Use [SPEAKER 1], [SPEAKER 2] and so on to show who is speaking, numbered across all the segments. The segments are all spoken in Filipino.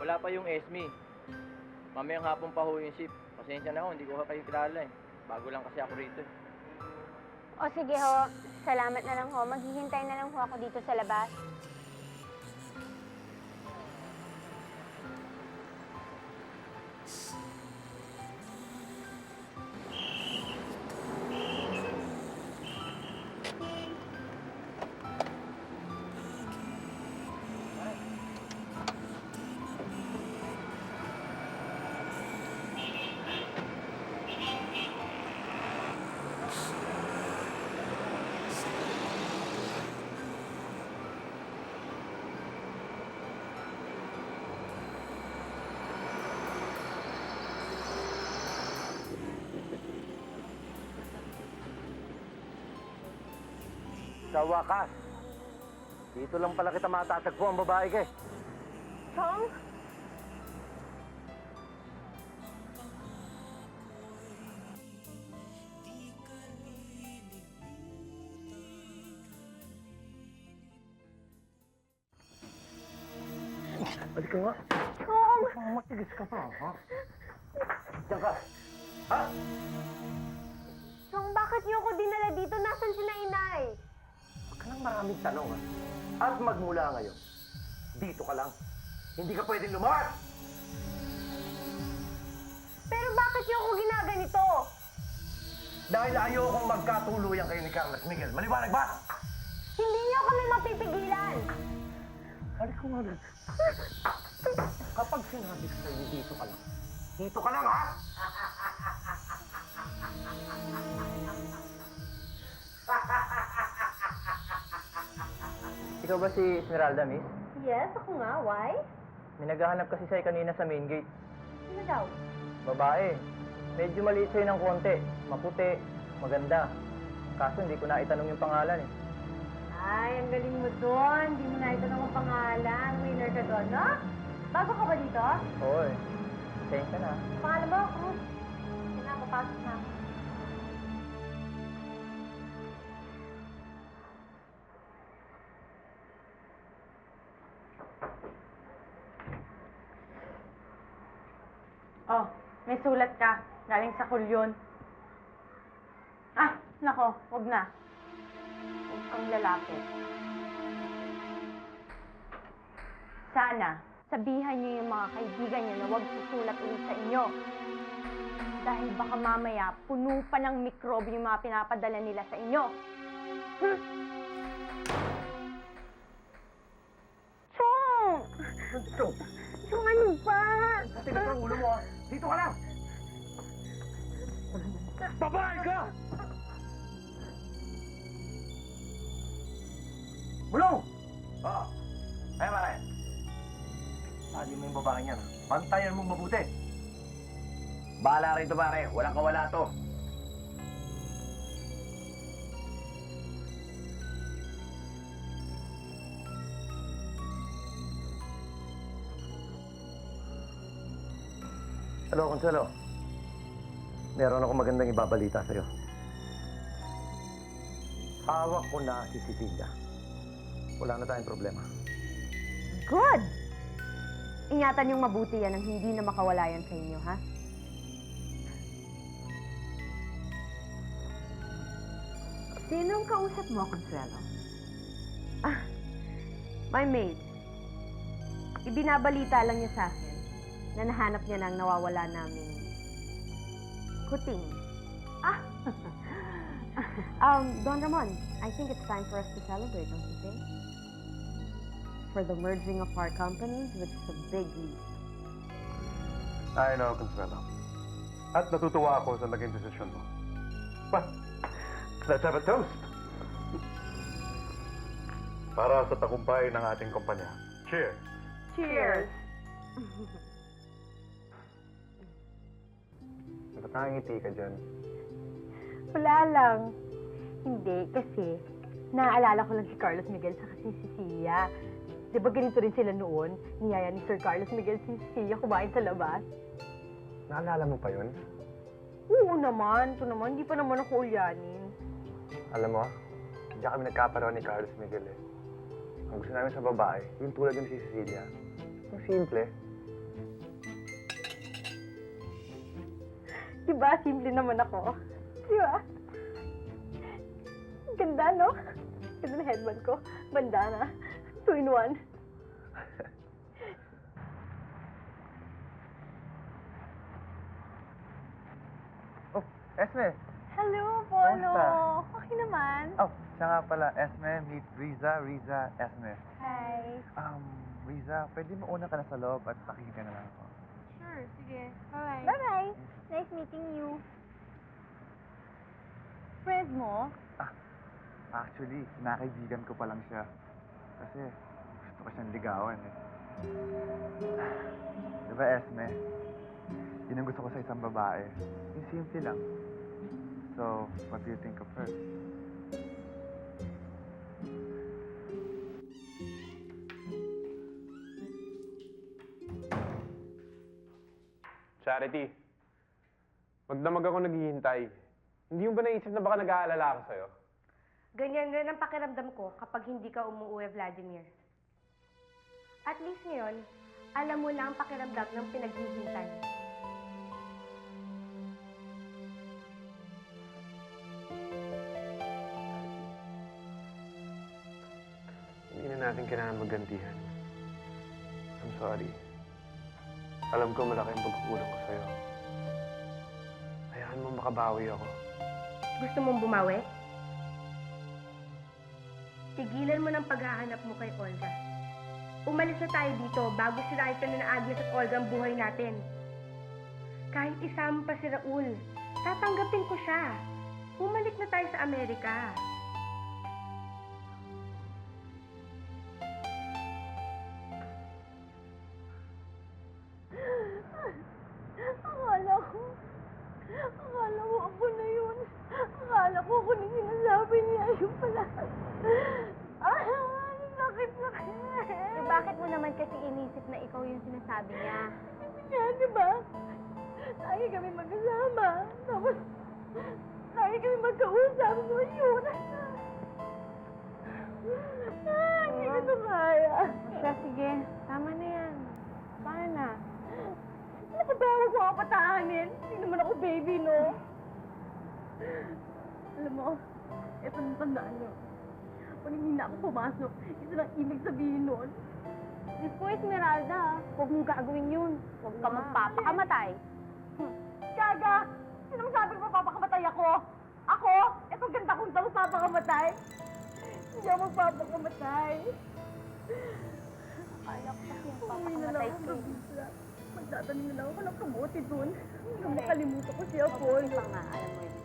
[SPEAKER 1] Wala pa yung Esme. Mamayang hapon pa ho yung ship. Pasensya na ho, hindi ko kayo kilala eh. Bago lang kasi ako rito eh.
[SPEAKER 2] O sige ho, salamat na lang ho. Maghihintay na lang ho ako dito sa labas.
[SPEAKER 3] Sa wakas, dito lang pala kita matatagpo ang babae ka eh.
[SPEAKER 2] Chong?
[SPEAKER 3] Balik ka nga.
[SPEAKER 2] Chong!
[SPEAKER 3] Matigas ka pa, ha? Diyan ka. Ha?
[SPEAKER 2] Chong, bakit niyo ako dinala dito? Nasaan si Inay?
[SPEAKER 3] Huwag ka nang maraming tanong, ha? At magmula ngayon, dito ka lang. Hindi ka pwedeng lumawas!
[SPEAKER 2] Pero bakit niyo ako ginaganito?
[SPEAKER 3] Dahil ayokong magkatuluyan kayo ni Carlos Miguel. Maliwanag ba?
[SPEAKER 2] Hindi niyo kami mapipigilan!
[SPEAKER 3] Balik ko nga. Kapag sinabi ko sa'yo, dito ka lang. Dito ka lang, ha?
[SPEAKER 1] Ikaw ba si Esmeralda, miss?
[SPEAKER 2] Yes, ako nga. Why?
[SPEAKER 1] May naghahanap kasi sa'yo kanina sa main gate.
[SPEAKER 2] Ano daw?
[SPEAKER 1] Babae. Medyo maliit sa'yo ng konti. Maputi. Maganda. Kaso hindi ko na itanong yung pangalan eh.
[SPEAKER 2] Ay, ang galing mo doon. Hindi mo na itanong ang pangalan. Winner ka doon, no? Bago ka ba dito?
[SPEAKER 1] Oo eh. Pasensya na.
[SPEAKER 2] Pangalan mo, Cruz. Sige na, papasok na ako.
[SPEAKER 4] Oh, may sulat ka. Galing sa kulyon. Ah, nako, wag na. Huwag kang lalapit. Sana, sabihan niyo yung mga kaibigan niyo na huwag susulat ulit sa inyo. Dahil baka mamaya, puno pa ng mikrobe yung mga pinapadala nila sa inyo.
[SPEAKER 2] Chong!
[SPEAKER 3] Dito.
[SPEAKER 2] Chong, ano ba?
[SPEAKER 3] Tigas ang ulo mo, ha? Dito ka lang! Babae ka! Bulong! Oo. Ay, pare. Sabi mo yung babae niyan. Pantayan mo mabuti. Bahala rin to, pare. Walang kawala to. Hello, Consuelo. Meron ako magandang ibabalita sa'yo. Hawak ko na si Cecilia. Wala na tayong problema.
[SPEAKER 2] Good! Ingatan yung mabuti yan ang hindi na makawala yan sa inyo, ha? Sino ang kausap mo, Consuelo? Ah, my maid. Ibinabalita lang niya sa akin na nahanap niya ng nawawala naming kuting. Ah! Don Ramon, I think it's time for us to celebrate, don't you think? For the merging of our companies, which is a big leap.
[SPEAKER 5] I know, Consuelo. At natutuwa ako sa naging desisyon mo. Well, let's have a toast. Para sa tagumpay ng ating kumpanya. Cheers!
[SPEAKER 2] Cheers!
[SPEAKER 5] Nakangiti ka dyan.
[SPEAKER 2] Wala lang. Hindi, kasi naaalala ko lang si Carlos Miguel sa si Cecilia. Di ba ganito rin sila noon? Niyaya ni Sir Carlos Miguel si Cecilia kumain sa labas.
[SPEAKER 5] Naalala mo pa yun?
[SPEAKER 2] Oo naman. Ito naman, hindi pa naman ako ulyanin.
[SPEAKER 5] Alam mo, diyan kami nagkaparoon ni Carlos Miguel eh. Ang gusto namin sa babae, yung tulad yung si Cecilia. Yung simple,
[SPEAKER 2] Diba, simple naman ako. Diba? Ang ganda, no? Ganda na headband ko. Bandana. 2 in 1.
[SPEAKER 1] Oh, Esme.
[SPEAKER 4] Hello, Polo!
[SPEAKER 1] Kamusta?
[SPEAKER 4] Okay naman.
[SPEAKER 1] Oh, siya nga pala. Esme, meet Riza. Riza, Esme.
[SPEAKER 4] Hi.
[SPEAKER 1] Riza, pwede mo una ka na sa loob at pakinggan na lang ako.
[SPEAKER 4] Sure, sige. Bye-bye. Bye-bye. Nice meeting you. Friend mo?
[SPEAKER 1] Actually, kinakaibigan ko pa lang siya. Kasi gusto ko siyang ligawan eh. Diba, Esme? Yun ang gusto ko sa isang babae. Yung simple lang. So, what do you think of her?
[SPEAKER 6] Charity, magdamag ako naghihintay. Hindi mo ba naisip na baka nag-aalala ako sa'yo?
[SPEAKER 7] Ganyan rin ang pakiramdam ko kapag hindi ka umuwi, Vladimir. At least ngayon, alam mo na ang pakiramdam ng pinaghihintay.
[SPEAKER 6] Hindi na natin kailangan maggantihan. I'm sorry. Alam ko malaki ang pagkukulang ko sa'yo. Hayaan mo makabawi ako.
[SPEAKER 7] Gusto mong bumawi? Tigilan mo ng paghahanap mo kay Olga. Umalis na tayo dito bago sirain ka na Agnes at Olga ang buhay natin. Kahit isama pa si Raul, tatanggapin ko siya. Bumalik na tayo sa Amerika.
[SPEAKER 2] Akala ko ako na yun. Akala ko ako na sinasabi niya. Yung pala. Sakit.
[SPEAKER 4] Eh, bakit mo naman kasi inisip na ikaw yung sinasabi niya?
[SPEAKER 2] Kaya, di ba? Lagi kami magkasama. Tapos, lagi kami magkausap. So, yun. Hindi ko na kaya.
[SPEAKER 4] Siya, sige. Tama na yan. Paano na?
[SPEAKER 2] Ano ba ako mga patahanin? Hindi naman ako baby, no? Alam mo, ito ang tandaan nyo. Pag hindi na ako pumasok, ito lang ibig sabihin nun.
[SPEAKER 4] Diyos ko, Esmeralda, huwag mong gagawin yun. Huwag ka magpapakamatay.
[SPEAKER 2] Gaga! Sino masabi ko mapapakamatay ako? Ako? Ito ganda kong tao papakamatay? Hindi ako magpapakamatay.
[SPEAKER 4] Akala ko kasi
[SPEAKER 2] Uwi na lang
[SPEAKER 4] magpapakamatay
[SPEAKER 2] ako
[SPEAKER 4] ka.
[SPEAKER 2] kabisa. Magtatanim na lang ako ng kamote dun. Hanggang makalimutan ko si Apollo.
[SPEAKER 4] Pa nga, alam mo yun.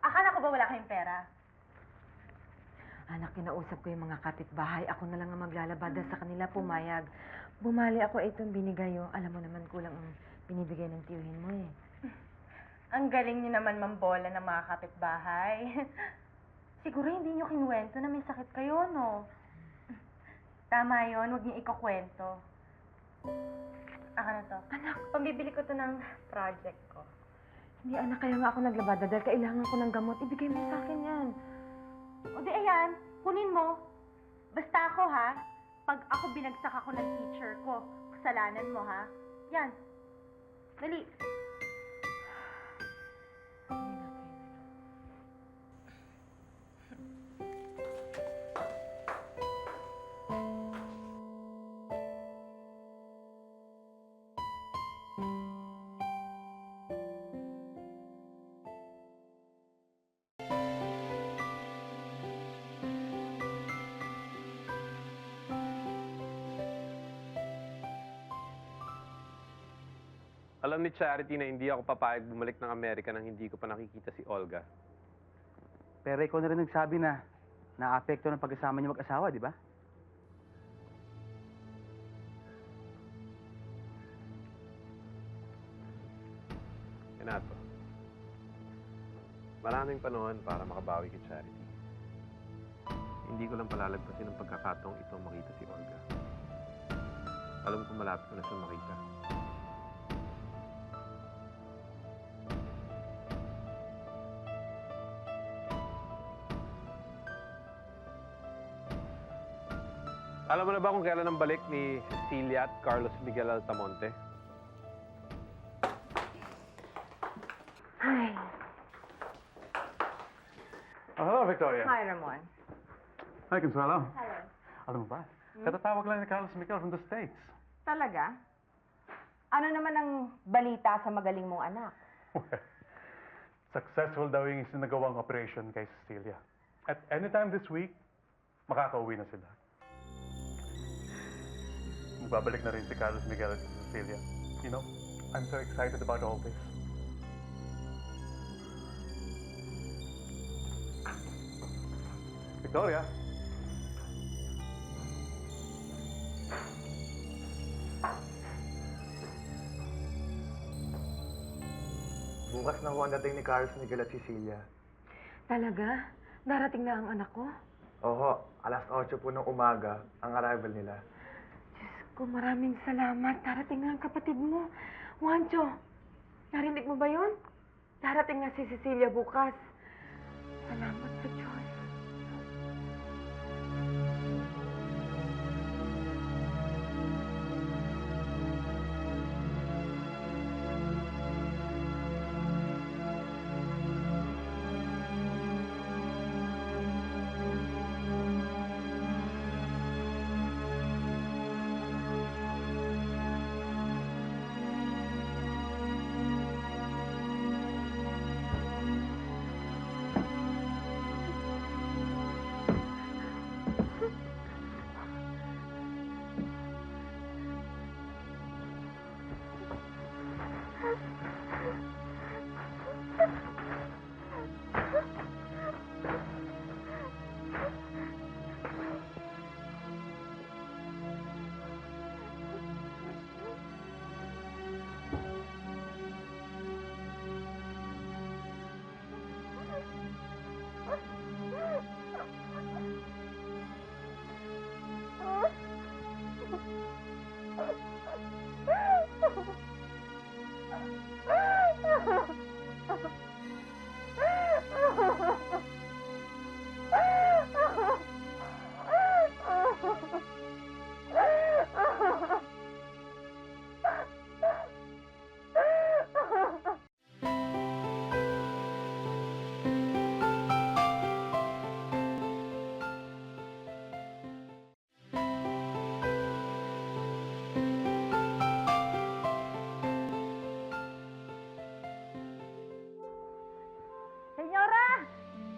[SPEAKER 7] Akala ko ba wala kayong pera?
[SPEAKER 8] Anak, kinausap ko yung mga kapitbahay. Ako na lang ang maglalabada sa kanila, pumayag. Bumali ako, itong binigay oh. Alam mo naman kulang ang binibigay ng tiyuhin mo eh.
[SPEAKER 7] Ang galing niyo naman mambola ng mga kapitbahay. Siguro hindi niyo kinuwento na may sakit kayo, no? Tama yon, huwag niyo ikukwento. Na to?
[SPEAKER 8] Anak!
[SPEAKER 7] Pambibili ko to ng project ko.
[SPEAKER 8] Hindi anak, kaya nga ako naglabada dahil kailangan ko ng gamot. Ibigay mo sa akin yan.
[SPEAKER 7] O di ayan, kunin mo. Basta ako ha, pag ako binagsak ako ng teacher ko, kasalanan mo ha. Yan. Dali.
[SPEAKER 8] Hindi natin.
[SPEAKER 6] Alam ni Charity na hindi ako papayag bumalik ng Amerika nang hindi ko pa nakikita si Olga.
[SPEAKER 3] Pero ikaw na rin nagsabi na naapekto ng pagkasama niyo mag-asawa, di ba?
[SPEAKER 6] Renato, maraming panahon para makabawi kay Charity. Hindi ko lang palalagpasin ang pagkakataong ito makita si Olga. Alam ko malapit ko na siya makita. Alam mo na ba kung kailan ang balik ni Cecilia at Carlos Miguel Altamonte?
[SPEAKER 8] Ay,
[SPEAKER 5] Oh, hello, Victoria.
[SPEAKER 8] hi, Ramon.
[SPEAKER 5] Hi, Consuelo.
[SPEAKER 8] Hello.
[SPEAKER 5] Alam mo ba? Katatawag lang ni Carlos Miguel from the States.
[SPEAKER 8] Talaga? Ano naman ang balita sa magaling mong anak?
[SPEAKER 5] Successful daw yung isinagawang operation kay Cecilia. At anytime this week, makakauwi na sila. Magbabalik na rin si Carlos Miguel at si Cecilia. You know, I'm so excited about all this. Victoria?
[SPEAKER 3] Bukas na ho ang dating ni Carlos Miguel at Cecilia.
[SPEAKER 8] Talaga? Darating na ang anak ko?
[SPEAKER 3] Oho, alas 8 po ng umaga ang arrival nila.
[SPEAKER 8] Diyos ko, maraming salamat. Darating na ang kapatid mo. Juancho, narinig mo ba yun? Darating na si Cecilia bukas. Salamat sa Diyos.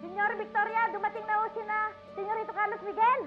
[SPEAKER 4] Senyora Victoria, dumating na ho sina Senyorito Carlos Miguel.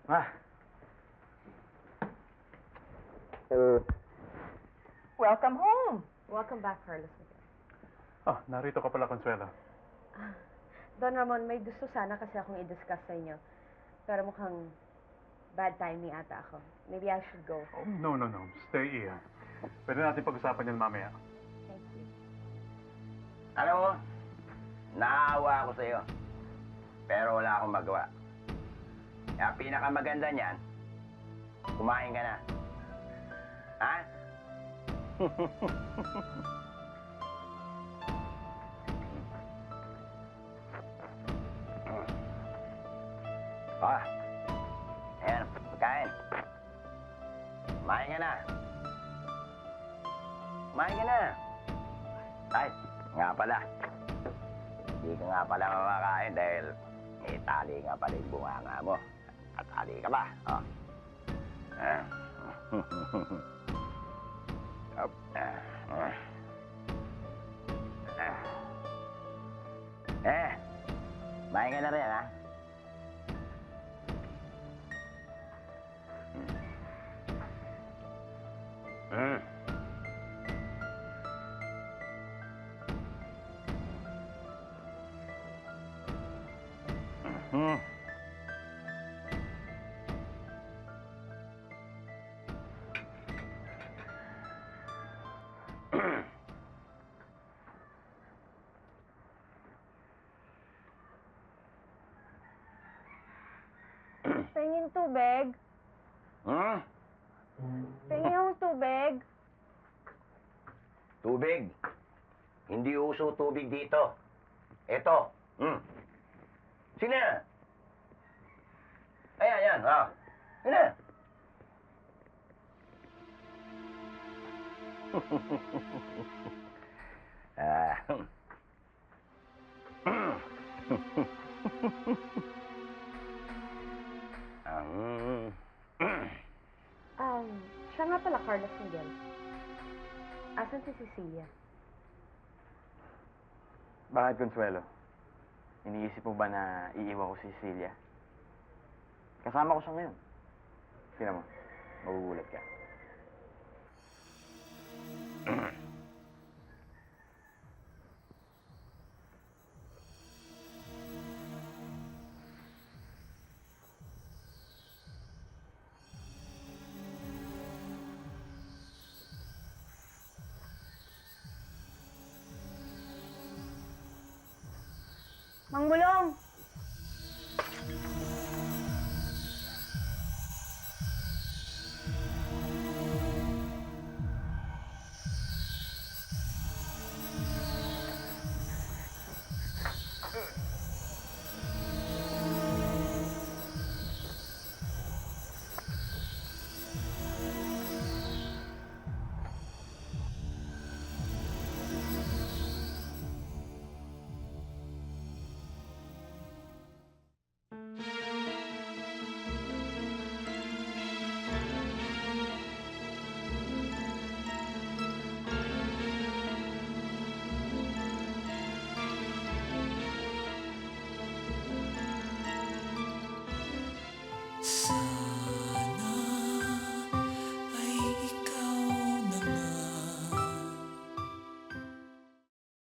[SPEAKER 3] Ma.
[SPEAKER 8] Welcome home. Welcome back, Carlos Miguel.
[SPEAKER 5] Oh, narito ka pala, Consuelo.
[SPEAKER 8] Don Ramon, may gusto sana kasi akong i-discuss sa inyo. Pero mukhang bad timing ata ako. Maybe I should go.
[SPEAKER 5] Oh, no. Stay here. Pwede natin pag-usapan yan mamaya.
[SPEAKER 8] Thank you.
[SPEAKER 3] Alam mo, naawa ako sa'yo. Pero wala akong magawa. Kaya pinakamaganda niyan, kumain ka na. Ha? Ayan, pagkain. Kumain ka na. Kumain ka na. Ay, nga pala. Hindi ka nga pala mamakain dahil Eh, tali nga pala yung bunganga mo. At tali ka ba? Oh. Ah. Up. Mahinga na rin, ha? Mm. Mm.
[SPEAKER 4] Pengin tubig.
[SPEAKER 3] Hmm?
[SPEAKER 4] Pengin yung tubig.
[SPEAKER 3] Tubig. Hindi uso tubig dito. Eto. Sino yan? Ayan, yan. Ah. Sino yan? Ah.
[SPEAKER 2] Siya nga pala, Carlos Miguel. Asan si Cecilia?
[SPEAKER 6] Bakit, Consuelo? Iniisip mo ba na iiwan ko si Cecilia? Kasama ko siya ngayon. Tingnan mo, magugulat ka.
[SPEAKER 4] Mang Bulong!